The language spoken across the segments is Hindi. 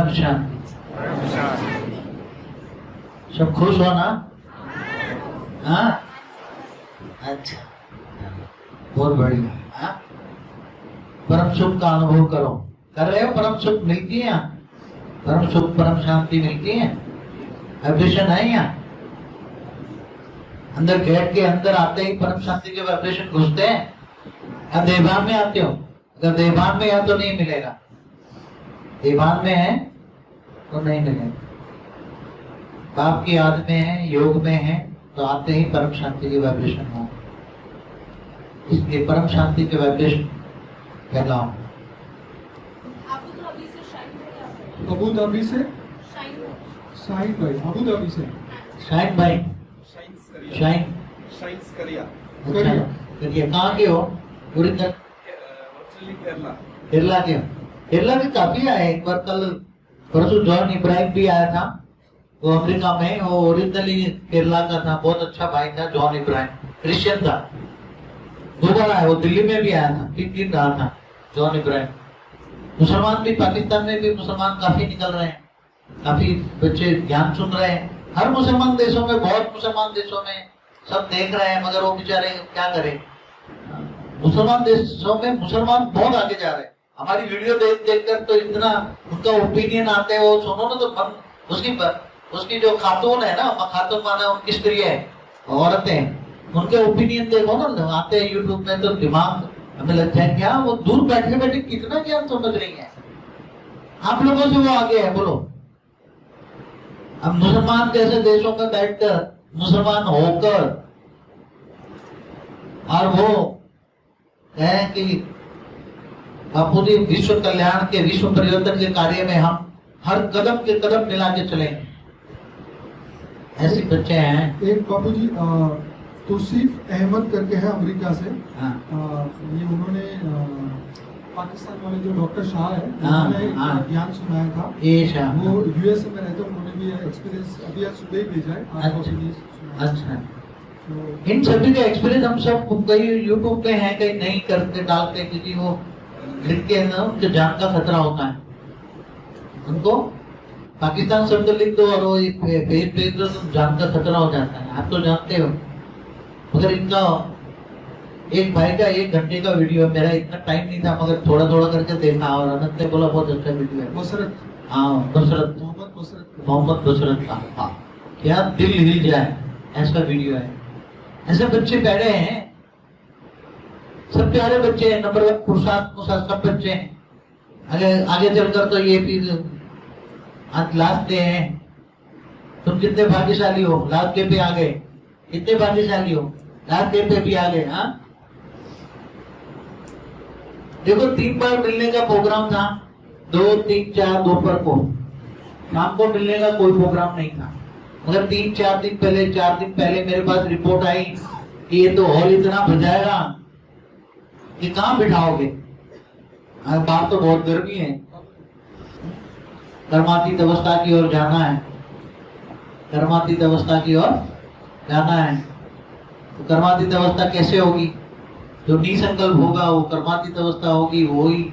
परम शांति। सब खुश हो ना? हाँ, अच्छा, बहुत बढ़िया। हाँ, परम सुख का अनुभव करो। कर रहे हो? परम सुख मिलती है यहाँ? परम सुख परम शांति मिलती है? वाइब्रेशन है यहाँ? अंदर गेट के अंदर आते ही परम शांति के वाइब्रेशन घुसते हैं? या देवान में आते हो? अगर देवान में है तो नहीं मिलेगा, देवान में है तो नहीं मिलेगा। पाप की याद में है, योग में है, तो आते ही परम शांति की वाइब्रेशन हो। इसलिए परम शांति के वाइब्रेशन फैलाओ। अबू धाबी से शाइन भाई, अबू धाबी से शाइन भाई, शाइन करिया। अच्छा, करिए। कहाँ के हो? पूरी तक केरला के हो? केरला में काफी आए। एक बार कल परसों जॉन इब्राहिम भी आया था, वो अमेरिका में, वो ओरिजिनली केरला का था, बहुत अच्छा भाई था जॉन इब्राहिम, क्रिश्चियन था। 2 बार आया, वो दिल्ली में भी आया था, 3 दिन रहा था जॉन इब्राहिम। मुसलमान भी, पाकिस्तान में भी मुसलमान काफी निकल रहे हैं, काफी बच्चे ज्ञान सुन रहे हैं। हर मुसलमान देशों में, बहुत मुसलमान देशों में सब देख रहे हैं, मगर वो बेचारे क्या करें। मुसलमान देशों में मुसलमान बहुत आगे जा रहे हैं। हमारी वीडियो देख कर तो इतना उनका ओपिनियन आते हैं, वो सुनो ना तो मन, उसकी जो खातून है ना, खातून माना उनकी स्त्री है, औरतें, उनके ओपिनियन देखो ना, आते हैं यूट्यूब में, तो दिमाग हमें लगता है क्या वो दूर बैठे बैठे कितना ज्ञान समझ रही है। आप लोगों से वो आगे है, बोलो। अब मुसलमान जैसे देशों में बैठकर, मुसलमान होकर, और वो कहें कि बापू जी विश्व कल्याण के, विश्व परिवर्तन के कार्य में हम हर कदम के कदम मिला के चलेंगे, ऐसे बच्चे हैं। एक बापू जी तौसीफ अहमद करके है अमेरिका से। हाँ। ये उन्होंने पाकिस्तान वाले जो डॉक्टर शाह है, हाँ, उन्होंने हाँ। ज्ञान सुनाया था। ये शाह, वो यूएसए में रहते, उन्होंने भी एक्सपीरियंस अभी आज सुबह ही भेजा है। अच्छा, इन सभी का एक्सपीरियंस हम सब कई यूट्यूब पे है, कहीं नहीं करते, डालते, क्योंकि वो लिख के ना उनके जान का खतरा होता है उनको। पाकिस्तान शब्द लिख दो और वो पेज पेज दो तो जान का खतरा हो जाता है, आप तो जानते हो। मगर इनका एक भाई का 1 घंटे का वीडियो है, मेरा इतना टाइम नहीं था, मगर थोड़ा थोड़ा करके देखा, और अनंत ने बोला बहुत अच्छा वीडियो है। बसरत, हाँ, बसरत, मोहम्मद बसरत का, हाँ, क्या दिल हिल जाए ऐसा वीडियो है। ऐसे बच्चे पैदा हैं, सब प्यारे बच्चे हैं, नंबर 1 पुरुषार्थ सब बच्चे हैं। आगे चलकर तो ये फिर लास्ट डे है। तुम कितने भाग्यशाली हो, लास्ट डे पे आ गए, कितने भाग्यशाली हो, लास्ट डे पे भी आ गए। हाँ, देखो 3 बार मिलने का प्रोग्राम था, 2, 3, 4 दोपहर को, शाम को मिलने का कोई प्रोग्राम नहीं था। मगर 3-4 दिन पहले, 4 दिन पहले मेरे पास रिपोर्ट आई कि ये तो हॉल इतना बजाएगा कि कहाँ बिठाओगे। बाहर तो बहुत गर्मी है, कर्मातीत अवस्था की ओर जाना है, कर्मातीत अवस्था की ओर जाना है। तो कर्मातीत अवस्था कैसे होगी? जो निसंकल्प होगा वो कर्मातीत अवस्था होगी, वो ही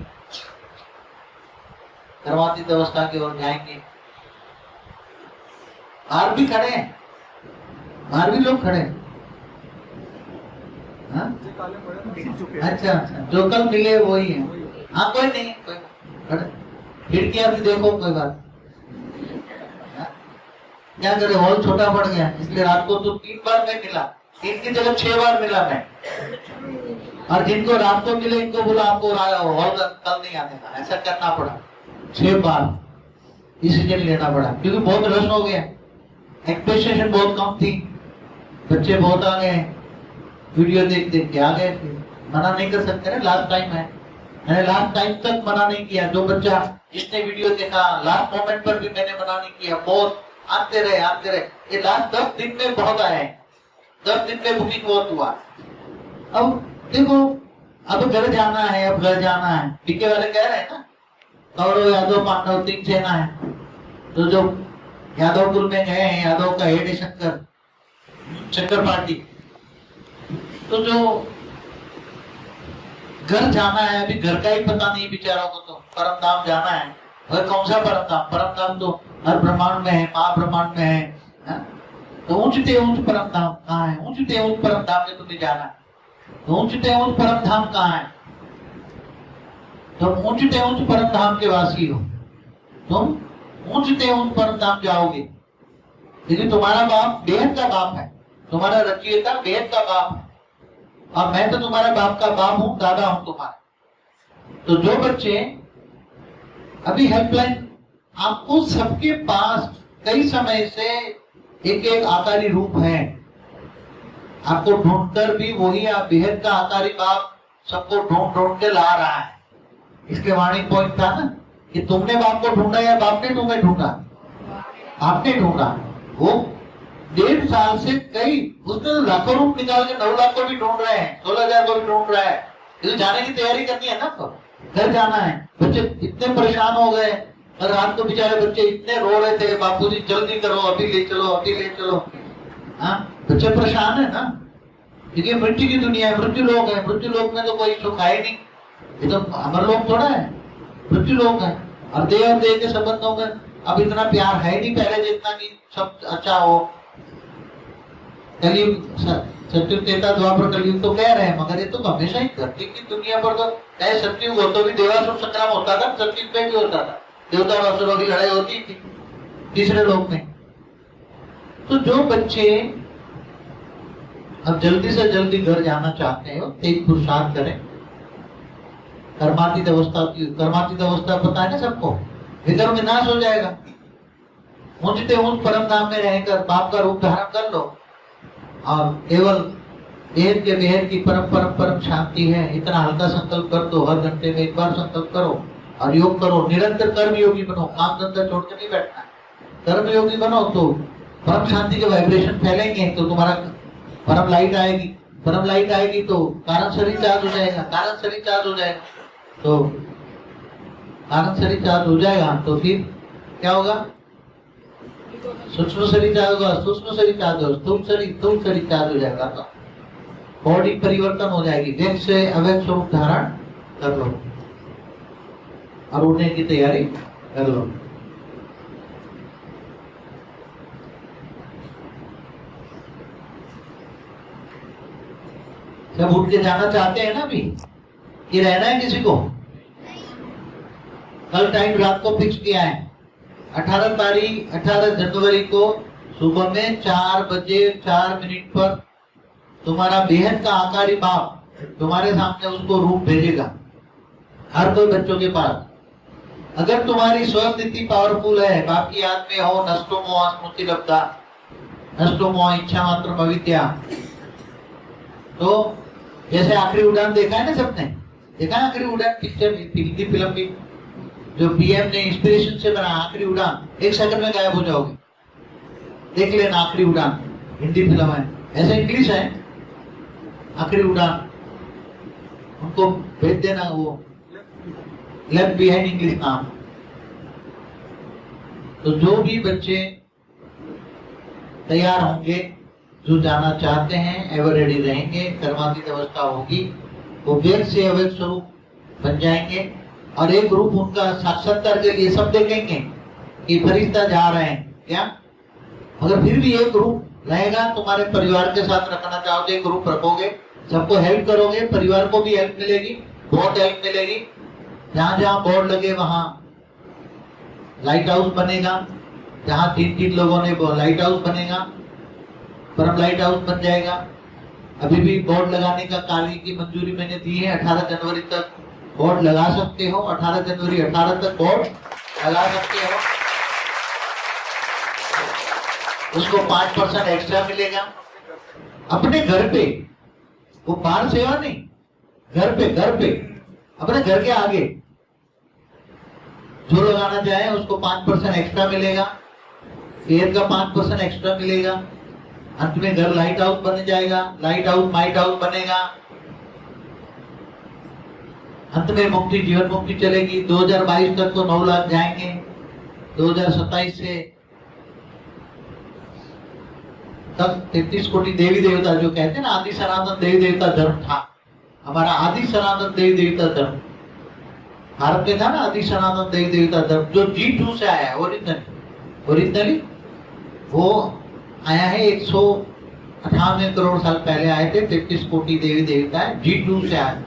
कर्मातीत अवस्था की ओर जाएंगे। बाहर भी खड़े हैं, बाहर भी लोग खड़े हैं। हाँ? अच्छा, जो कल मिले वही है। हाँ, कोई नहीं, कोई खड़े, खिड़कियां भी देखो, कोई बात। क्या करे, हॉल छोटा पड़ गया, इसलिए रात को तो 3 बार मैं मिला, 3 की जगह 6 बार मिला मैं। और जिनको रात को मिले इनको बोला आपको हॉल कल नहीं आने का, ऐसा करना पड़ा 6 बार डिसीजन लेना पड़ा, क्योंकि बहुत रश हो गया, एक्सपेक्टेशन बहुत कम थी, बच्चे बहुत आ गए, वीडियो देख देख के आ गए। मना नहीं कर सकते ना, लास्ट टाइम है, मैंने लास्ट टाइम तक मना नहीं किया। जो बच्चा जिसने वीडियो देखा लास्ट मोमेंट पर भी मैंने मना नहीं किया, बहुत आते रहे आते रहे। ये लास्ट 10 दिन में बहुत आए, 10 दिन में बुकिंग बहुत हुआ। अब देखो, अब घर जाना है, अब घर जाना है, पीके वाले कह रहे हैं ना, कौरव यादव पांडव 3 सेना है। तो जो यादव कुल में गए हैं, यादव का हेड है शंकर पार्टी, तो जो घर जाना है, अभी घर का ही पता नहीं बेचारों को, तो परम धाम जाना है, अगर कौन सा परम धाम? परम धाम तो हर ब्रह्मांड में है, महाब्रह्मांड में है? तो ऊंचते ऊंच परम धाम कहाँ है? ऊंचते ऊंच परम धाम में तुम्हें जाना है, तो ऊंचते ऊंच परम धाम कहाँ है? तुम ऊंचते ऊंच परम धाम के वासी हो, तुम ऊंचते ऊंच परम धाम जाओगे, लेकिन तुम्हारा बाप बेहद का बाप है, तुम्हारा रचयिता बेहद का बाप है, और मैं तो तुम्हारा बाप का बाप हूं, दादा हूं तुम्हारा। तो जो बच्चे अभी हेल्पलाइन, आपको सबके पास कई समय से एक एक आकारी रूप है, आपको ढूंढकर भी वही बेहद का आकारी बाप सबको ढूंढ ढूंढ के ला रहा है। इसके वार्निंग पॉइंट था ना कि तुमने बाप को ढूंढा या बाप ने तुम्हें ढूंढा? आपने ढूंढा। वो 1.5 साल से कई, उसने तो लाखों रूप निकाल के 9 लाख को भी ढूंढ रहे हैं, 16,000 को भी ढूंढ रहा है। तो जाने की तैयारी करनी है ना, तो घर जाना है। बच्चे इतने परेशान हो गए, और रात को बेचारे बच्चे इतने रो रहे थे, बापूजी जल्दी करो, अभी ले चलो, अभी ले चलो। हाँ, बच्चे परेशान है ना, क्योंकि मृत्यु की दुनिया है, मृत्यु लोग है। मृत्यु लोग में तो कोई सुख है ही नहीं, ये तो अमर लोग थोड़ा है, मृत्यु लोग है। और देह के संबंधों में अब इतना प्यार है नहीं पहले जितना कि सब अच्छा हो। कलयुग, सत्युग, त्रेता, द्वापर, कलयुग तो कह रहे हैं, मगर ये तो हमेशा ही धरती की दुनिया पर तो चाहे सत्युग हो तो भी देवासुर संग्राम होता था, सत्युग में भी होता था, देवता और असुरों की लड़ाई होती थी तीसरे लोक में। तो जो बच्चे अब जल्दी से जल्दी घर जाना चाहते हो, तेज पुरुषार्थ करें। कर्मातीत अवस्था पता है ना सबको, विकर्म विनाश हो जाएगा। ऊंचते ऊंच परम धाम में रहकर बाप का रूप धारण कर लो, और केवल बेहद के बेहद की परम परम परम शांति है, इतना हल्का संकल्प कर दो। हर घंटे में एक बार संकल्प करो और योग करो। निरंतर कर्म योगी बनो, काम धंधा छोड़ के नहीं बैठना। कर्म योगी बनो तो परम शांति के वाइब्रेशन फैलेंगे, तो तुम्हारा परम लाइट आएगी। परम लाइट आएगी तो कारण शरीर चार्ज हो जाएगा, कारण शरीर चार्ज हो जाएगा, तो कारण शरीर चार्ज हो जाएगा तो फिर क्या होगा? सूक्ष्म शरीर चार्ज होगा, सूक्ष्म शरीर चार्ज होगा, स्थूल शरीर चार्ज हो जाएगा, तो बॉडी परिवर्तन हो जाएगी। व्यक्त से अव्यक्त स्वरूप धारण कर लो और उड़ने की तैयारी कर लो। सब उठ के जाना चाहते हैं ना अभी, कि रहना है किसी को? कल टाइम रात को फिक्स किया है, 18 जनवरी को सुबह में 4 बजे 4 मिनट पर तुम्हारा बेहद का आकारी बाप तुम्हारे सामने उसको रूप भेजेगा, हर कोई बच्चों के पास। अगर तुम्हारी स्वस्थिति पावरफुल है, बाप की याद में हो, नष्टो मोह स्मृति लब्धा, नष्टो मोह इच्छा मात्र अविद्या, तो जैसे आखिरी उड़ान देखा है ना सबने, देखा आखिरी उड़ान पिक्चर, हिंदी फिल्म भी जो पीएम ने इंस्पिरेशन से बना, आखिरी उड़ान 1 सेकंड में गायब हो जाओगे। देख लेना आखिरी उड़ान, हिंदी फिल्म है, ऐसे इंग्लिश है आखिरी उड़ान, उनको भेज देना, वो लेफ्ट बिहाइंड इंग्लिश नाम। तो जो भी बच्चे तैयार होंगे, जो जाना चाहते हैं, एवर रेडी रहेंगे, कर्मातीत अवस्था होगी, वो व्यक्त से अव्यक्त स्वरूप बन जाएंगे। और एक ग्रुप उनका साक्षात्कार के लिए सब देखेंगे कि फरिश्ता जा रहे हैं क्या। अगर फिर भी एक ग्रुप रहेगा, तुम्हारे परिवार के साथ रखना चाहो तो एक ग्रुप रखोगे, सबको हेल्प करोगे, परिवार को भी हेल्प मिलेगी, बहुत हेल्प मिलेगी। जहां जहां बोर्ड लगे वहां लाइट हाउस बनेगा, जहां 3 लोगों ने लाइट हाउस बनेगा, परम लाइट हाउस बन जाएगा। अभी भी बोर्ड लगाने का कार्य की मंजूरी मैंने दी है, 18 जनवरी तक बोर्ड लगा सकते हो, 18 जनवरी 18 तक बोर्ड लगा सकते हो। उसको 5% एक्स्ट्रा मिलेगा अपने घर पे, वो बाहर सेवा नहीं, घर पे अपने घर के आगे जो लगाना चाहे उसको 5% एक्स्ट्रा मिलेगा, एयर का 5% एक्स्ट्रा मिलेगा। अंत में घर लाइट हाउस बन जाएगा, लाइट हाउस माइट हाउस बनेगा। अंत में मुक्ति, जीवन मुक्ति चलेगी। 2022 तक तो 9 लाख जाएंगे, 2027 से तब 33 कोटि देवी देवता, जो कहते हैं ना आदि सनातन देवी देवता धर्म था, हमारा आदि सनातन देवी देवता धर्म, भारत में था ना आदि सनातन देवी देवता धर्म, जो G2 से आया है ओरिजिनली वो आया है 198 करोड़ साल पहले आए थे। 33 कोटि देवी देवता है, G2 से आए।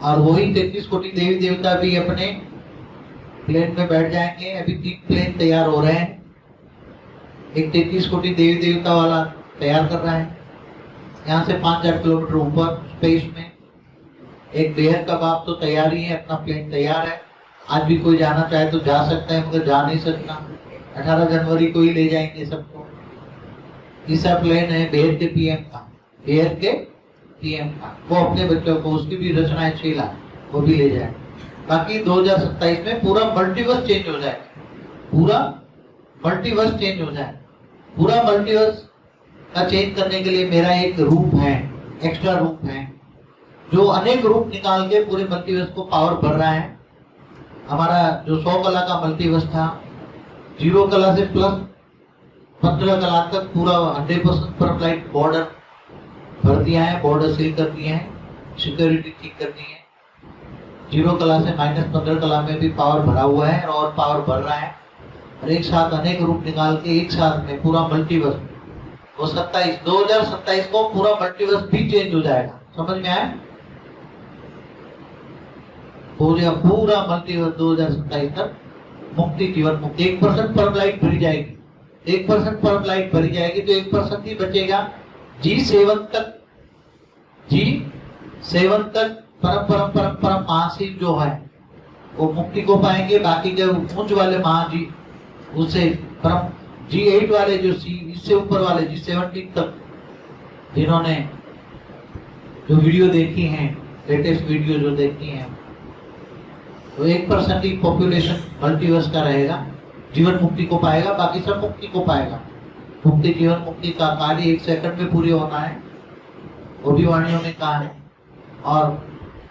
और वही 33 कोटि देवी देवता भी अपने प्लेन में बैठ जाएंगे। अभी 3 प्लेन तैयार हो रहे हैं। एक 33 कोटि देवी देवता वाला तैयार कर रहा है यहाँ से 5000 किलोमीटर ऊपर स्पेस में। एक बेहद का बाप तो तैयार ही है, अपना प्लेन तैयार है। आज भी कोई जाना चाहे तो जा सकता है, मगर जा नहीं सकता। 18 जनवरी को ही ले जाएंगे सबको। तीसरा प्लेन है बेहद के पीएम का, बेहद के पीएम का, वो अपने बच्चों को, उसकी भी रचना है 6 लाख, वो भी ले जाए। बाकी 2027 में पूरा मल्टीवर्स चेंज हो जाए, पूरा मल्टीवर्स चेंज हो जाए। पूरा मल्टीवर्स का चेंज करने के लिए मेरा एक रूप है, एक्स्ट्रा रूप है, जो अनेक रूप निकाल के पूरे मल्टीवर्स को पावर भर रहा है। हमारा जो 100 कला का मल्टीवर्स था, 0 कला से प्लस 15 कला तक पूरा 100% पर फ्लाइट बॉर्डर भर दिया है, बॉर्डर सील कर दिए हैं, सिक्योरिटी ठीक कर दी है। 0 कला से -15 कला में भी पावर भरा हुआ है और पावर बढ़ रहा है। और एक साथ अनेक रूप निकाल के एक साथ में पूरा मल्टीवर्स, वो 2027 को पूरा मल्टीवर्स भी चेंज हो जाएगा। समझ में आया? पूरा मल्टीवर्स 2027 तक मुक्ति, जीवन मुक्ति। 1% पर फ्लाइट भरी जाएगी, 1% पर फ्लाइट भरी जाएगी तो 1% ही बचेगा। G7 तक परम महाशिव जो है वो मुक्ति को पाएंगे। बाकी के उच्च वाले महाजी उसे परम G8 वाले, जो इससे ऊपर वाले G17 तक जिन्होंने जो वीडियो देखी है, लेटेस्ट वीडियो जो देखी है, तो 1% ही पॉपुलेशन मल्टीवर्स का रहेगा, जीवन मुक्ति को पाएगा। बाकी सब मुक्ति को पाएगा। मुक्ति, जीवन मुक्ति का कार्य 1 सेकंड में पूरी होना है, वो भी वाणियों में कहा है। और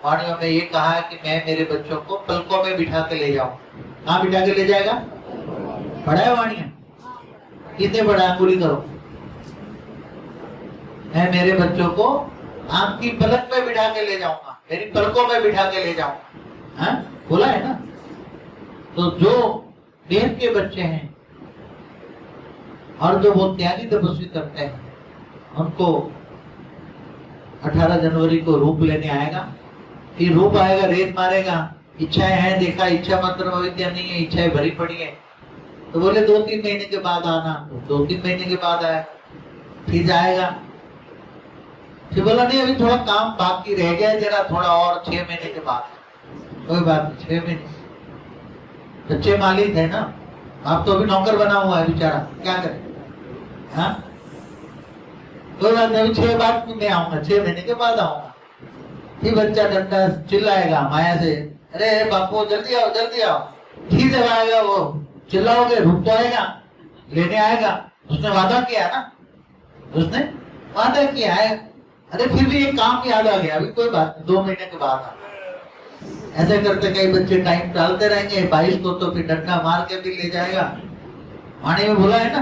वाणियों में ये कहा है कि मैं मेरे बच्चों को पलकों में बिठा के ले जाऊं। कहाँ बिठा के ले जाएगा? पढ़ा है वाणिया? कितने पढ़ा? अंगुली करो। मैं मेरे बच्चों को आपकी पलक में बिठा के ले जाऊंगा, मेरी पलकों में बिठा के ले जाऊंगा। हाँ, बोला है ना? तो जो देव के बच्चे हैं और जो वो त्यागी तपस्वी करते हैं, उनको 18 जनवरी को रूप लेने आएगा। फिर रूप आएगा, रेत मारेगा, इच्छाएं हैं, देखा इच्छा मात्र अविद्या नहीं है, इच्छाएं भरी पड़ी है। तो बोले 2-3 महीने के बाद आना। 2-3 महीने के बाद आया, फिर जाएगा। फिर बोला नहीं, अभी थोड़ा काम बाकी रह गया है, जरा थोड़ा और 6 महीने के बाद। कोई बात नहीं, 6 महीने अच्छे मालिक है ना, आप तो अभी नौकर बना हुआ है बेचारा, क्या करे? हाँ, कोई बात नहीं, 6 बाद में आऊंगा, 6 महीने के बाद आऊंगा। फिर बच्चा डंडा चिल्लाएगा माया से, अरे बापू जल्दी आओ जल्दी आओ। ठीक है आएगा, वो चिल्लाओगे, रूप तो आएगा, लेने आएगा। उसने वादा किया ना, उसने वादा किया है। अरे फिर भी एक काम याद आ गया, अभी कोई बात नहीं, 2 महीने के बाद आ। ऐसे करते कई बच्चे टाइम डालते रहेंगे। 22 को तो फिर डंडा मार के भी ले जाएगा। वाणी में बोला है ना,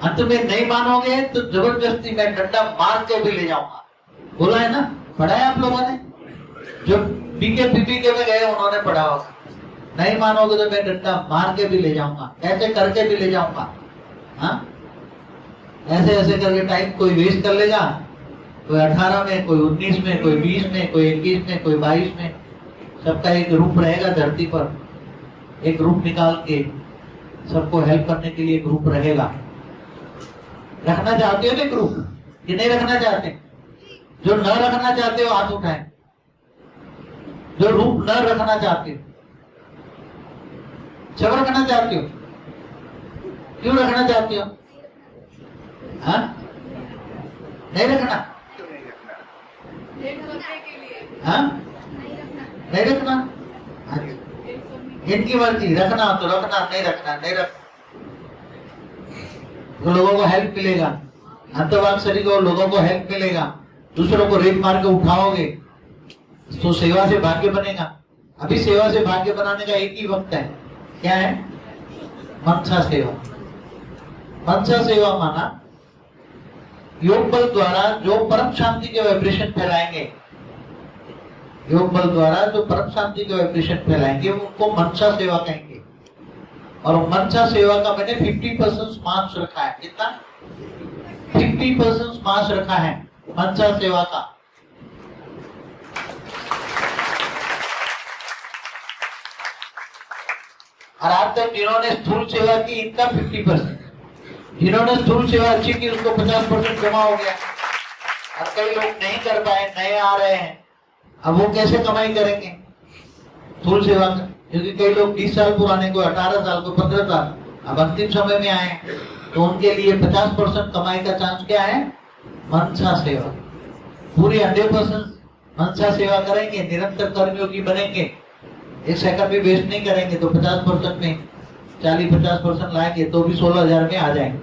अंत में नहीं मानोगे तो जबरदस्ती मैं डंडा मार के भी ले जाऊंगा। बोला है ना, पढ़ा है आप लोगों ने? जो पीके में गए उन्होंने पढ़ा होगा। नहीं मानोगे तो मैं डंडा मार के भी ले जाऊंगा, ऐसे करके भी ले जाऊंगा। हाँ, ऐसे ऐसे करके टाइम कोई वेस्ट कर लेगा। कोई 18 में, कोई 19 में, कोई 20 में, कोई 21 में, कोई 22 में। सबका एक रूप रहेगा धरती पर, एक रूप निकाल के सबको हेल्प करने के लिए एक रूप रहेगा। रखना चाहते हो ना एक रूप, कि नहीं रखना चाहते? जो न रखना चाहते हो हाथ उठाएं। जो रूप न रखना चाहते हो, सब रखना चाहते हो? क्यों रखना चाहते हो? हाँ, नहीं रखना? हाँ, नहीं रखना। इनकी मर्जी, रखना तो रखना, नहीं रखना नहीं रखना। तो लोगों को हेल्प मिलेगा, अंतर्वाग शरीर को लोगों को हेल्प मिलेगा। दूसरों को रेप मार के उठाओगे तो सेवा से भाग्य बनेगा। अभी सेवा से भाग्य बनाने का एक ही वक्त है, क्या है? मनसा सेवा। मनसा सेवा माना योग बल द्वारा जो परम शांति के वाइब्रेशन फैलाएंगे, योग बल द्वारा जो परम शांति का वाइब्रेशन फैलाएंगे उनको मनसा सेवा कहेंगे। और मनसा सेवा का मैंने 50% मार्क्स रखा है। कितना? 50% मार्क्स रखा है मनसा सेवा का। और आज तक जिन्होंने स्थूल सेवा की इनका 50%, जिन्होंने स्थूल सेवा अच्छी की उसको 50% जमा हो गया। और कई लोग नहीं कर पाए, नए आ रहे हैं, अब वो कैसे कमाई करेंगे स्थूल सेवा का? क्योंकि कई लोग 20 साल पुराने, कोई 18 साल, कोई 15 साल, अब अंतिम समय में आए, तो उनके लिए 50% कमाई का चांस क्या है? मनसा सेवा। पूरी 100% मनसा सेवा करेंगे, निरंतर कर्मयोगी बनेंगे, एक सेकंड भी वेस्ट नहीं करेंगे, तो 50% में 40-50% लाएंगे तो भी 16,000 में आ जाएंगे,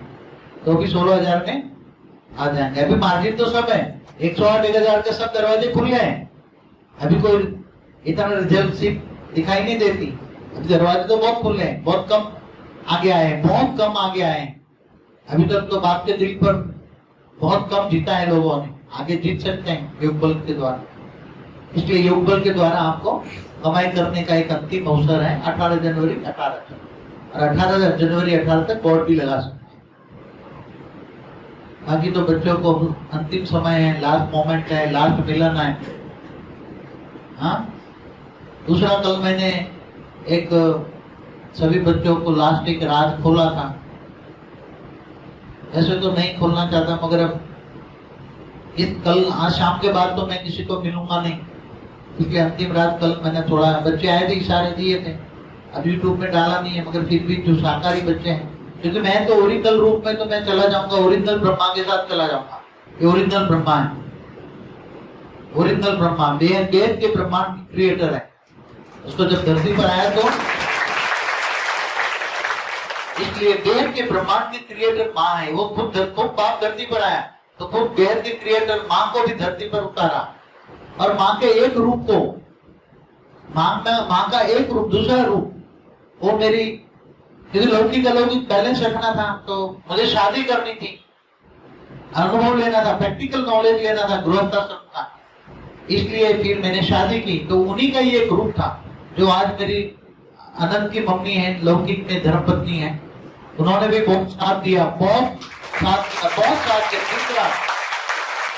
तो भी 16,000 में आ जाएंगे। अभी मार्जिन तो सब है, 108-1,000 के सब दरवाजे खुल गए हैं। अभी कोई इतना रिजल्ट सिर्फ दिखाई नहीं देती, अभी दरवाजे तो बहुत खुल गए हैं, बहुत कम आगे आए हैं, बहुत कम आगे आए हैं। अभी तक तो बाप के दिल पर बहुत कम जीता है लोगों ने, आगे जीत सकते हैं योग बल के द्वारा। इसलिए योग बल के द्वारा आपको कमाई करने का एक अंतिम अवसर है 18 जनवरी 18 तक, और 18 जनवरी 18 तक बोर्ड भी लगा सकते हैं। बाकी तो बच्चों को अंतिम समय है, लास्ट मोमेंट है, लास्ट मिलन है। हाँ, दूसरा कल मैंने एक सभी बच्चों को लास्ट एक राज खोला था। ऐसे तो नहीं खोलना चाहता, मगर अब इस कल आज शाम के बाद तो मैं किसी को मिलूंगा नहीं, क्योंकि अंतिम रात कल मैंने थोड़ा, बच्चे आए थे, इशारे दिए थे, अब यूट्यूब में डाला नहीं है, मगर फिर भी जो शाकाहारी बच्चे हैं, क्योंकि मैं तो ओरिजिनल रूप में तो मैं चला जाऊंगा, ओरिजिनल ब्रह्मा के साथ चला जाऊंगा। ये ओरिजिनल ब्रह्मा है, ओरिजिनल ब्रह्मा, वेद के ब्रह्मांड क्रिएटर है। उसको जब धरती पर आया तो इसलिए वेद के ब्रह्मांड के क्रिएटर माँ है, वो खुद बाप धरती पर आया तो खुद वेद के क्रिएटर माँ को भी धरती पर उतारा, और माँ के एक रूप को, माँ का एक रूप, दूसरा रूप, वो मेरी, क्योंकि लौकिक अलौकिक बैलेंस रखना था, तो मुझे शादी करनी थी, अनुभव लेना था, प्रैक्टिकल नॉलेज लेना था, गृहस्थ था, इसलिए फिर मैंने शादी की। तो उन्हीं का ही एक रूप था जो आज मेरी अनंत की मम्मी है, लौकिक में धर्मपत्नी है, उन्होंने भी बहुत साथ दिया, बहुत साथ किया,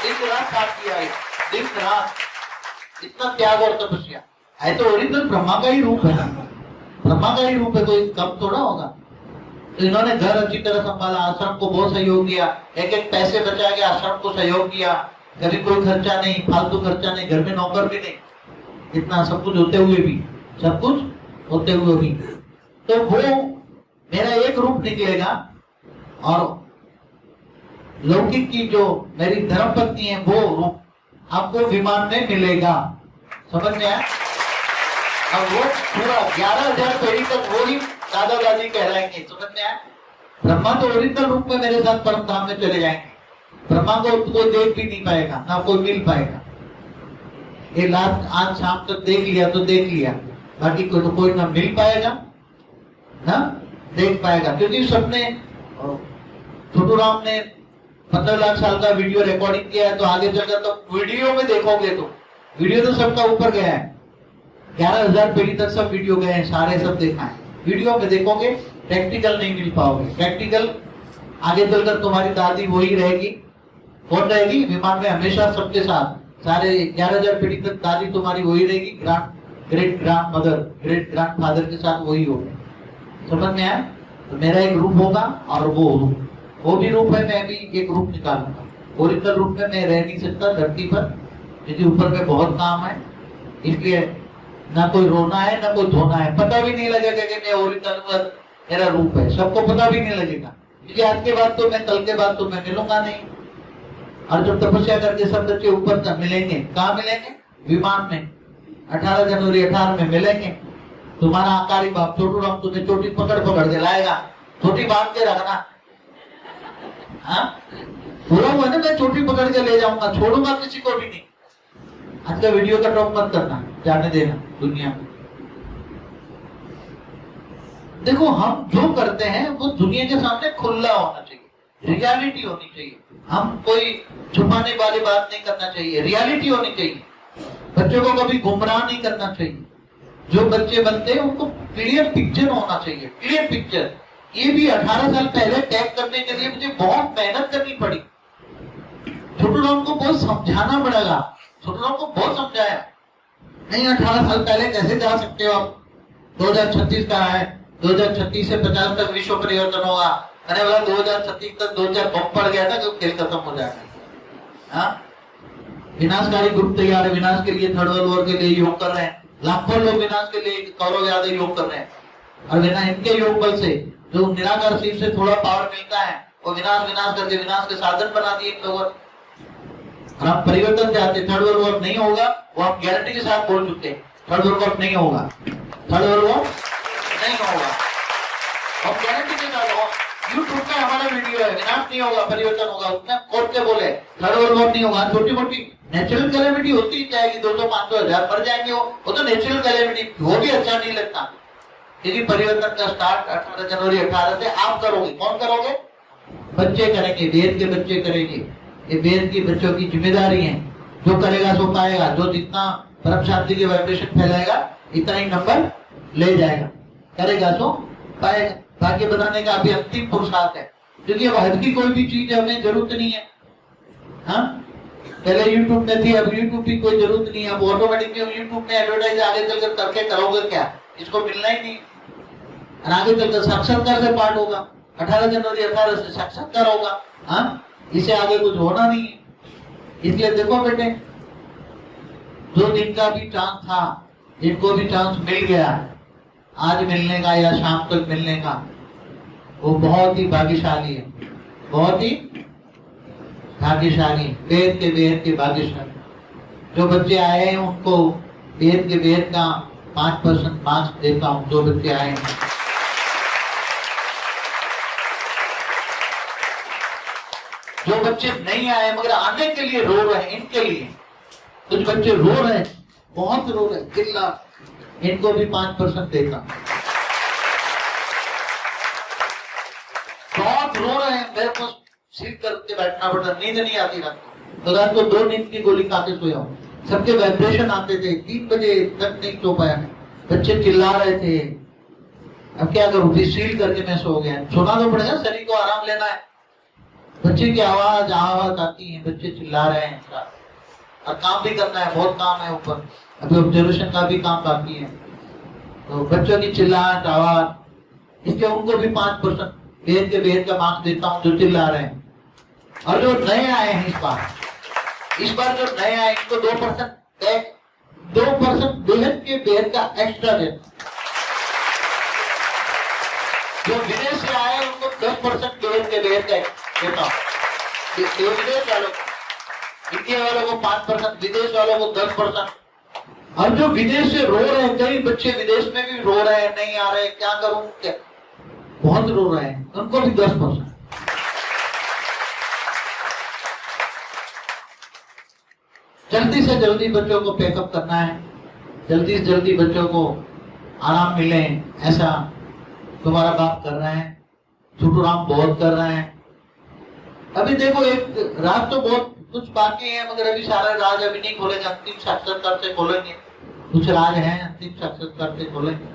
दिन रात साथ किया, दिन रात इतना त्याग और तपस्या है। तो ओरिजिनल ब्रह्मा का ही रूप है ना, ब्रह्मा का ही रूप है, तो कम थोड़ा होगा। तो इन्होंने घर अच्छी तरह संभाला, आश्रम को बहुत सहयोग दिया, एक एक पैसे बचा के आश्रम को सहयोग किया, कभी कोई खर्चा नहीं, फालतू खर्चा नहीं, घर में नौकर भी नहीं, इतना सब कुछ होते हुए भी, सब कुछ होते हुए भी, तो वो मेरा एक रूप निकलेगा, और लौकिक की जो मेरी धर्मपत्नी है वो रूप आपको विमान में मिलेगा। समझ में आया? अब वो पूरा 11,000 पीढ़ी तक वो ही दादा दादी कहलाएंगे। समझ में आया? ब्रह्मा तो ओरिजिनल रूप में मेरे साथ परम धाम में चले जाएंगे, ब्रह्मा को कोई देख भी नहीं पाएगा, ना कोई मिल पाएगा। ये लास्ट आज शाम तक देख लिया तो देख लिया, बाकी कोई ना मिल पाएगा ना देख पाएगा, क्योंकि सबने, छोटू राम ने 15 लाख साल का वीडियो रिकॉर्डिंग किया है, तो आगे चलकर तो वीडियो में देखोगे तो वीडियो तो सबका ऊपर गया है, 11,000 पीढ़ी तक सब वीडियो गए हैं, सारे सब देखा है। वीडियो में देखोगे, प्रैक्टिकल नहीं मिल पाओगे। प्रैक्टिकल आगे चलकर तुम्हारी दादी वही रहेगी, कौन रहेगी विमान में हमेशा सबके साथ, सारे 11,000 पीढ़ी तक दादी तुम्हारी वही रहेगी, great grand mother, great grand father के साथ वही होगी। समझ में आया? तो मेरा एक रूप होगा, और वो भी रूप है, मैं भी एक रूप निकालूंगा। ओरिजिनल रूप में मैं रह नहीं सकता धरती पर, क्योंकि ऊपर में बहुत काम है, इसलिए ना कोई रोना है ना कोई धोना है, पता भी नहीं लगेगा कि मैं ओरिजिनल मेरा रूप है, सबको पता भी नहीं लगेगा, क्योंकि आज के बाद तो मैं, कल के बाद तो मैं मिलूंगा नहीं। और जब तपस्या करके सब बच्चे ऊपर तक मिलेंगे, कहाँ मिलेंगे? विमान में, 18 जनवरी 18 में मिलेंगे। तुम्हारा आकारी बाप छोटू राम तुम्हें चोटी पकड़ के लाएगा, चोटी बांध के रखना। हाँ, बोला हुआ ना, मैं चोटी पकड़ के ले जाऊंगा, छोड़ूंगा किसी को भी नहीं। आज का वीडियो का टॉप मत करना, जाने देना दुनिया में। देखो, हम जो करते हैं वो दुनिया के सामने खुला होना चाहिए, रियलिटी होनी चाहिए। हम कोई छुपाने वाली बात नहीं करना चाहिए, रियलिटी होनी चाहिए। बच्चों को कभी गुमराह नहीं करना चाहिए। जो बच्चे बनते हैं उनको क्लियर पिक्चर होना चाहिए, क्लियर पिक्चर। ये भी 18 साल पहले टैग करने के लिए मुझे बहुत मेहनत करनी पड़ी। छोटू राम को बहुत समझाना पड़ेगा, छोटू राम को बहुत समझाया, नहीं 18 साल पहले कैसे जा सकते हो आप, 2036 का है, 2036 से 50 तक विश्व परिवर्तन होगा। मैंने बोला 2036 तक 2-4 बम पड़ गया था, तो खेल खत्म हो जाएगा। हाँ, विनाशकारी ग्रुप तैयार है, विनाश के लिए थर्ड वर्ल्ड वॉर के लिए योग कर रहे हैं, लाखों लोग विनाश के लिए कौरव यादव योग कर रहे हैं। और बिना इनके योग बल से जो निराकार शिव से थोड़ा पावर मिलता है, वो विनाश करके विनाश के साधन बना दिए इन लोगों। और हम परिवर्तन चाहते, थर्ड वर्ल्ड वॉर नहीं होगा, वो हम गारंटी के साथ बोल चुके हैं, थर्ड वर्ल्ड वॉर नहीं होगा, थर्ड वर्ल्ड वॉर नहीं होगा, हम गारंटी के साथ। यूट्यूब पे हमारा वीडियो है, विनाश नहीं होगा परिवर्तन होगा, उसने कोर्ट के बोले थर्ड वर्ल्ड वॉर नहीं होगा। छोटी मोटी नेचुरल कैलेमिटी होती ही जाएगी, 200-500,000 मर जाएंगे, वो तो नेचुरल कैलेमिटी, वो भी अच्छा नहीं लगता। क्योंकि परिवर्तन का स्टार्ट 18 जनवरी 18 से आप करोगे। कौन करोगे? बच्चे करेंगे, वेद के बच्चे करेंगे। ये वेद की बच्चों की जिम्मेदारी है। जो करेगा सो पाएगा, जो जितना परम शांति के वाइब्रेशन फैलाएगा इतना ही नंबर ले जाएगा, करेगा सो पाएगा। भाग्य बनाने का अभी अंतिम पुरुषार्थ है, क्योंकि अब हद की कोई भी चीज हमें जरूरत नहीं है। हाँ, पहले यूट्यूब में थी, अब यूट्यूब की कोई जरूरत नहीं है। अब ऑटोमेटिकली यूट्यूब में एडवर्टाइज आगे चलकर करके करोगे क्या, इसको मिलना ही नहीं। और आगे चलकर साक्षात्कार से पाठ होगा, 18 जनवरी 18 से साक्षात्कार होगा। हाँ, इसे आगे कुछ होना नहीं है। इसलिए देखो बेटे, जो दिन का भी चांस था, जिनको भी चांस मिल गया आज मिलने का या शाम तक मिलने का, वो बहुत ही भाग्यशाली है, बहुत ही भाग्यशाली, वेद के भाग्यशाली। जो बच्चे आए हैं उनको वेद का 5% मार्क्स देता हूँ। जो बच्चे आए हैं, जो बच्चे नहीं आए मगर आने के लिए रो रहे हैं, इनके लिए कुछ बच्चे रो रहे हैं, बहुत रो रहे हैं, चिल्ला, इनको भी 5% देता। बहुत रो रहे हैं, मेरे को सिर करके बैठना पड़ता, नींद नहीं आती रात को, तो रात को 2 नींद की गोली खाते सोया हूँ। सबके वाइब्रेशन आते थे, 3 बजे तक नहीं सो पाया, बच्चे चिल्ला रहे थे। अब क्या करूं, सील करके मैं सो गया। सोना तो पड़ेगा, शरीर को आराम लेना है। बच्चे की आवाज आती है, बच्चे चिल्ला रहे हैं, और काम भी करना है, बहुत काम है ऊपर, अभी ऑब्जर्वेशन का भी काम बाकी है। तो बच्चों की चिल्लाहट आवाज, इसके उनको भी 5% वेद का मार्क्स देता हूँ, जो चिल्ला रहे हैं। और जो नए आए हैं इस बार जो नए आए इनको 2% बेहद का एक्स्ट्रा देता। जो विदेश से आए उनको 10% बेहद का देता हूँ। विदेश वालों, इंडिया वालों को 5%, विदेश वालों को 10%। और जो विदेश से रो रहे हैं, कई बच्चे विदेश में भी रो रहे हैं, नहीं आ रहे, क्या करूं, क्या बहुत रो रहे हैं, उनको भी 10%। जल्दी से जल्दी बच्चों को पैकअप करना है, जल्दी से जल्दी बच्चों को आराम मिले, ऐसा तुम्हारा बाप कर रहे हैं, छोटू राम बहुत कर रहे हैं। अभी देखो, एक रात तो बहुत कुछ बाकी है, मगर अभी सारा राज अभी नहीं खोलेंगे, अंतिम साक्षात्कार से खोलेंगे। कुछ राज है, अंतिम साक्षात्कार से खोलेंगे,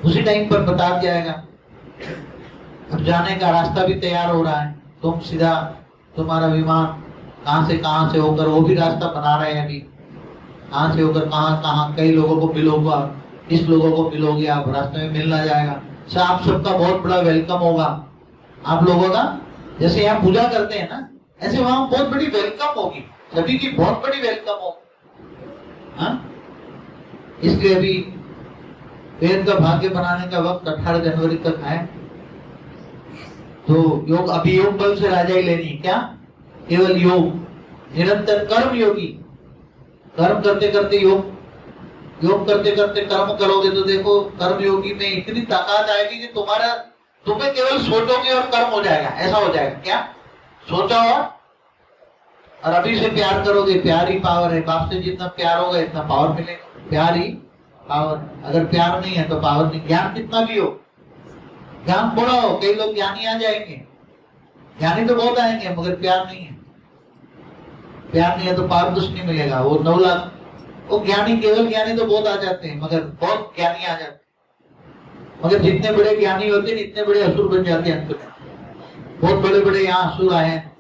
उसी टाइम पर बता दिया जाएगा। अब जाने का रास्ता भी तैयार हो रहा है, तुम सीधा, तुम्हारा विमान कहां से होकर, वो भी रास्ता बना रहे हैं अभी, कहां से होकर कहां कई लोगों को मिलोगा, इस लोगों को मिलोगे, आप रास्ते में मिलना जाएगा। आप सबका बहुत बड़ा वेलकम होगा, आप लोगों का। जैसे यहाँ पूजा करते हैं ना, ऐसे वहां बहुत बड़ी वेलकम होगी, सभी की बहुत बड़ी वेलकम होगी। हाँ, इसलिए अभी वेद का भाग्य बनाने का वक्त 18 जनवरी तक है। तो योग, अभी योग बल से राजा ही लेनी, क्या केवल योग, निरंतर कर्म योगी, कर्म करते करते योग करते करते कर्म करोगे तो देखो, कर्म योगी में इतनी ताकत आएगी कि तुम्हें केवल सोचोगे और कर्म हो जाएगा, ऐसा हो जाएगा। क्या सोचा और अभी से प्यार करोगे, प्यार ही पावर है। बाप से जितना प्यार होगा इतना पावर मिलेगा, प्यार ही पावर। अगर प्यार नहीं है तो पावर नहीं। ज्ञान कितना भी हो, ज्ञान थोड़ा हो, कई लोग ज्ञानी आ जाएंगे, ज्ञानी तो बहुत आएंगे, मगर प्यार नहीं है। प्यार नहीं है तो पावर कुछ नहीं मिलेगा। वो 9 लाख, वो ज्ञानी, केवल ज्ञानी तो बहुत आ जाते हैं, मगर बहुत ज्ञानी आ जाते हैं, मगर जितने बड़े ज्ञानी होते हैं इतने बड़े असुर बन जाते हैं अंत में। बहुत बड़े बड़े यहाँ असुर आए हैं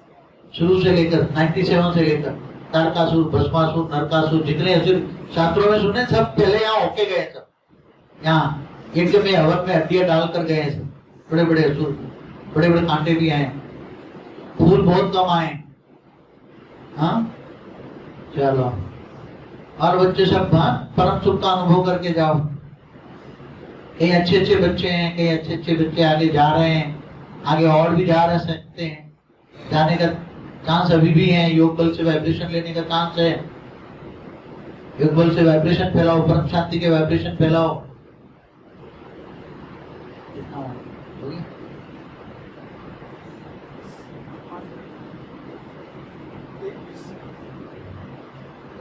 शुरू से लेकर 97 से लेकर, तारकासुर, भस्मासुर, नरकासुर, जितने असुर शास्त्रों में सुने सब पहले यहाँ होके गए। सब यहाँ यज्ञ में हवन में हड्डियां डाल कर गए सब, बड़े बड़े असुर, बड़े बड़े कांटे भी आए, फूल बहुत कम आए। हाँ चलो, और बच्चे सब परम सुख का अनुभव करके जाओ। कई अच्छे अच्छे बच्चे हैं, कई अच्छे अच्छे बच्चे आगे जा रहे हैं, आगे और भी जा रह सकते हैं, जाने का चांस अभी भी है। योग बल से वाइब्रेशन लेने का चांस है। योग बल से वाइब्रेशन फैलाओ, परम शांति के वाइब्रेशन फैलाओ।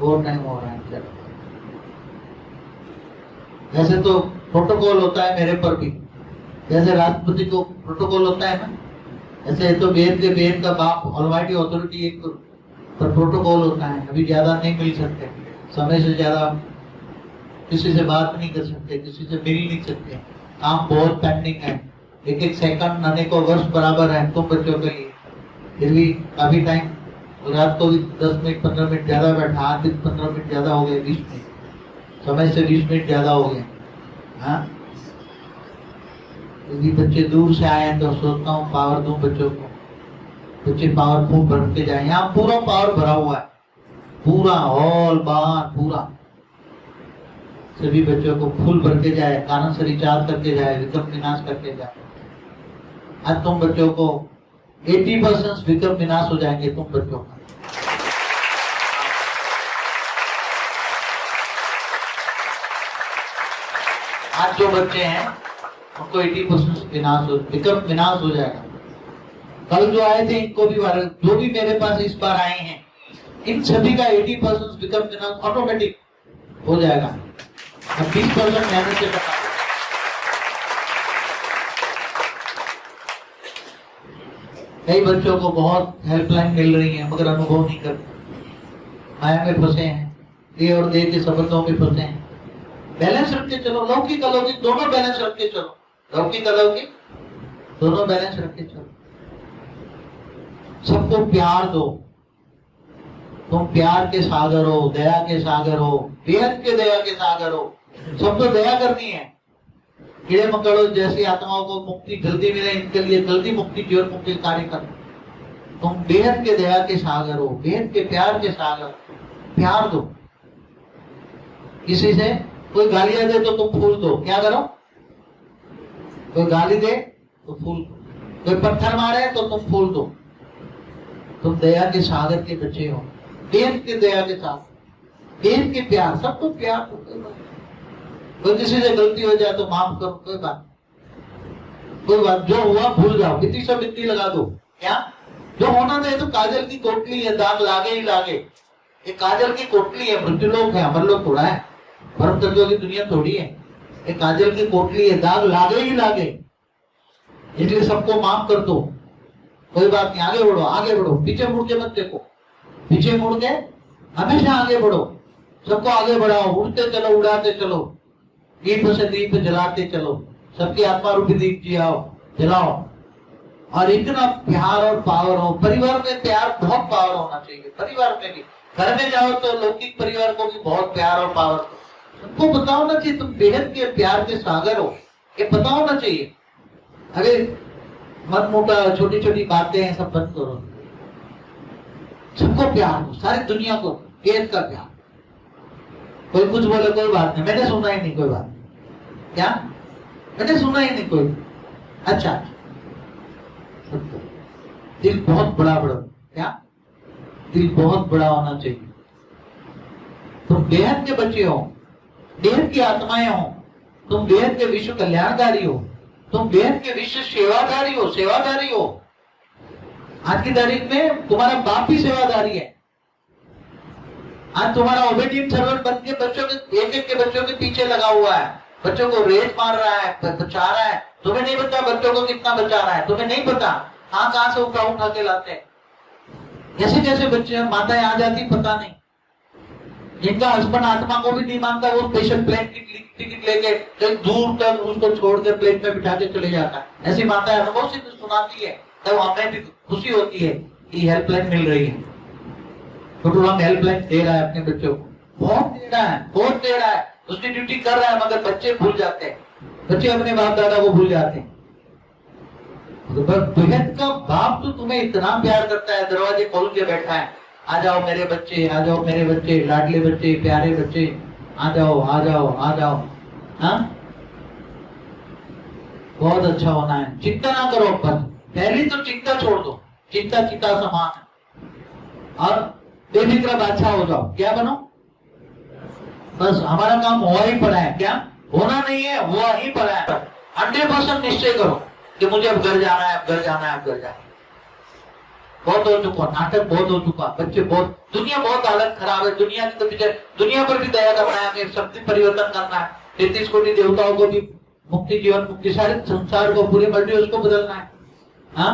और टाइम हो रहा है। वैसे तो प्रोटोकॉल होता है मेरे पर भी, जैसे राष्ट्रपति को प्रोटोकॉल होता है ना, ऐसे तो वेद का बाप ऑलमाइटी अथॉरिटी एक पर प्रोटोकॉल होता है। अभी ज्यादा नहीं मिल सकते, समय से ज्यादा किसी से बात नहीं कर सकते, किसी से मिल नहीं सकते, काम बहुत पेंडिंग है। एक एक सेकंड अनेकों वर्ष बराबर है तुम बच्चों के लिए। फिर भी काफी टाइम, रात को भी 10 मिनट 15 मिनट ज्यादा बैठा, आज भी 15 मिनट ज्यादा हो गए, 20 मिनट समय से 20 मिनट ज्यादा हो गए। हाँ, यदि बच्चे दूर से आए तो सोचता हूँ पावर दूं बच्चों को, बच्चे पावरफुल बढ़ते जाए। यहाँ पूरा पावर भरा हुआ है, पूरा हॉल बाहर पूरा, सभी बच्चों को फुल भर के जाए, कारण से रिचार्ज करके जाए, विक्रम विनाश करके जाए। आज तुम बच्चों को 80% विक्रम विनाश हो जाएंगे तुम बच्चों का। आज जो बच्चे हैं उनको 80% विक्रम विनाश हो जाएगा। कल जो आए थे इनको भी, जो भी मेरे पास इस बार आए हैं, इन सभी का 80% विक्रम विनाश ऑटोमेटिक हो जाएगा। अब 20% मेहनत से करना। कई बच्चों को बहुत हेल्पलाइन मिल रही है मगर अनुभव नहीं करते, माया में फंसे हैं, ये और दे के संबंधों में फंसे हैं। बैलेंस रख के चलो, लौकिक अलौकिक दोनों बैलेंस रख के चलो, लौकिक अलौकिक दोनों बैलेंस रख के चलो। सबको प्यार दो, तुम प्यार के सागर हो, दया के सागर हो, बेहद के दया के सागर हो। सबको दया करनी है। कीड़े मकड़ों जैसी आत्माओं को मुक्ति जल्दी मिले, इनके लिए जल्दी मुक्ति जीवन मुक्ति कार्य कर। तुम बेहद के दया के सागर हो, बेहद के प्यार के सागर, प्यार दो। किसी से कोई गालियां दे तो तुम फूल दो, क्या करो? कोई गाली दे तो फूल, कोई पत्थर मारे तो तुम फूल दो। तुम दया के सागर के बच्चे हो, बेहद के दया के सागर, बेहद के प्यार, सबको प्यार दो। कोई किसी से गलती हो जाए तो माफ करो, कोई बात, जो हुआ भूल जाओ, बित्ती से बित्ती लगा दो। क्या जो होना था, तो काजल की कोटली है, दाग लागे ही लागे। ये काजल की कोटली है, मृत्युलोक है, अमरलोक थोड़ा है, परम तत्वों की दुनिया थोड़ी है। ये काजल की कोटली है, दाग लागे ही लागे। इसलिए सबको माफ कर दो, कोई बात नहीं, आगे बढ़ो, आगे बढ़ो, पीछे मुड़ के मत देखो, पीछे मुड़ के हमेशा आगे बढ़ो। सबको आगे बढ़ाओ, उड़ते चलो, उड़ाते चलो, दीप से दीप जलाते चलो, सबकी आत्मा रूपी दीप जलाओ। और इतना प्यार और पावर हो, परिवार में प्यार बहुत पावर होना चाहिए। परिवार में भी, घर में जाओ तो लौकिक परिवार को भी बहुत प्यार और पावर, सबको पता होना चाहिए तुम बेहद के प्यार के सागर हो, ये पता होना चाहिए। अरे मत मोटा, छोटी छोटी बातें हैं सब बंद करो, सबको प्यार हो, सारी दुनिया को बेहद का प्यार। कोई कुछ बोले कोई बात नहीं, मैंने सुना ही नहीं, कोई बात नहीं, क्या मैंने सुना ही नहीं कोई, अच्छा दिल बहुत बड़ा बड़ा, क्या दिल बहुत बड़ा होना चाहिए। तुम बेहद के बच्चे हो, बेहद की आत्माएं हो, तुम बेहद के विश्व कल्याणकारी हो, तुम बेहद के विश्व सेवाधारी हो, सेवाधारी हो। आज की तारीख में तुम्हारा बाप भी सेवाधारी है। आज तुम्हारा ओबेडिएंट सर्वेंट बन के बच्चों के, एक एक के बच्चों के पीछे लगा हुआ है, बच्चों को रेत मार रहा है, बचा रहा है। तुम्हें नहीं पता बच्चों को कितना बचा रहा है, तुम्हें नहीं पता कहां से उठा के लाते हैं। कैसे कैसे बच्चे हैं, माताएं आ जाती पता नहीं, जिनका हस्बैंड आत्मा को भी नहीं मानता, वो स्पेशल प्लेन की टिकट लेके कहीं दूर तक उसको छोड़ के प्लेन में बिठा के चले जाता है। ऐसी माताएं अनुभव से सुनाती है, तब हमें भी खुशी होती है कि हेल्पलाइन मिल रही है। छोटू राम हेल्पलाइन दे रहा है अपने बच्चों को, बहुत दे रहा है, बहुत दे रहा है, उसकी ड्यूटी कर रहा है, मगर बच्चे भूल जाते हैं, बच्चे अपने बाप दादा को भूल जाते हैं। तो बेहद का बाप तो तुम्हें इतना प्यार करता है, दरवाजे खोल के बैठा है, आ जाओ मेरे बच्चे, आ जाओ मेरे बच्चे, लाडले बच्चे, प्यारे बच्चे, आ जाओ आ जाओ आ जाओ। हाँ, बहुत अच्छा होना है, चिंता ना करो, पर पहली तो चिंता छोड़ दो, चिंता चिता समान है, और बेफिक्र बादशाह हो जाओ। क्या बनो, बस हमारा काम हुआ ही पड़ा है, क्या होना नहीं है, हुआ ही पड़ा है। 100% निश्चय करो कि मुझे अब घर जाना है, अब घर जाना है, अब घर जाना है। बहुत हो चुका नाटक, बहुत हो चुका, बच्चे बहुत, दुनिया बहुत हालत खराब है, दुनिया की तो पीछे, दुनिया पर भी दया करना है हमें, शक्ति परिवर्तन करना है, 33 कोटि देवताओं को भी मुक्ति, जीवन मुक्ति, सारे संसार को, पूरे मल्टीवर्स को बदलना है। हाँ,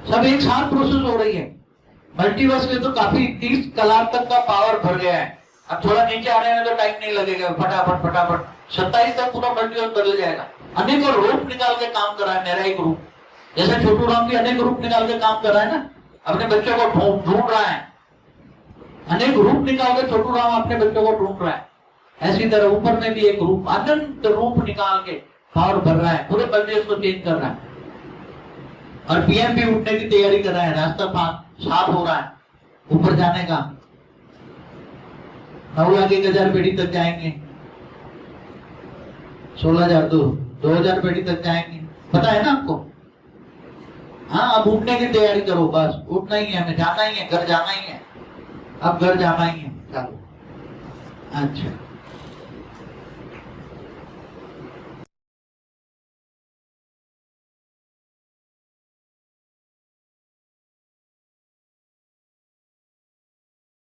सब एक साथ प्रोसेस हो रही है। मल्टीवर्स में तो काफी 30 कलाक तक का पावर भर गया है, अब थोड़ा नीचे आने में तो टाइम नहीं लगेगा, फटाफट फटाफट 27 तक पूरा मल्टीवर्स बदल जाएगा। अनेकों रूप निकाल के काम कर रहा है मेरा एक रूप, जैसे छोटू राम भी अनेक रूप निकाल के काम कर रहा है ना, अपने बच्चों को ढूंढ रहा है, अनेक रूप निकाल के छोटू राम अपने बच्चों को ढूंढ रहा है। ऐसी तरह ऊपर में भी एक रूप, अनंत रूप निकाल के पावर भर रहा है, पूरे मल्टीवर्स को चेंज कर रहा है। और पीएम भी उठने की तैयारी कर रहा है, रास्ता साफ हो रहा है ऊपर जाने का, 9 लाख 1,000 पेड़ी तक जाएंगे, 16,000 2,000 पेड़ी तक जाएंगे, पता है ना आपको। हाँ, अब उठने की तैयारी करो, बस उठना ही है, हमें जाना ही है, घर जाना ही है, अब घर जाना ही है, चलो। अच्छा।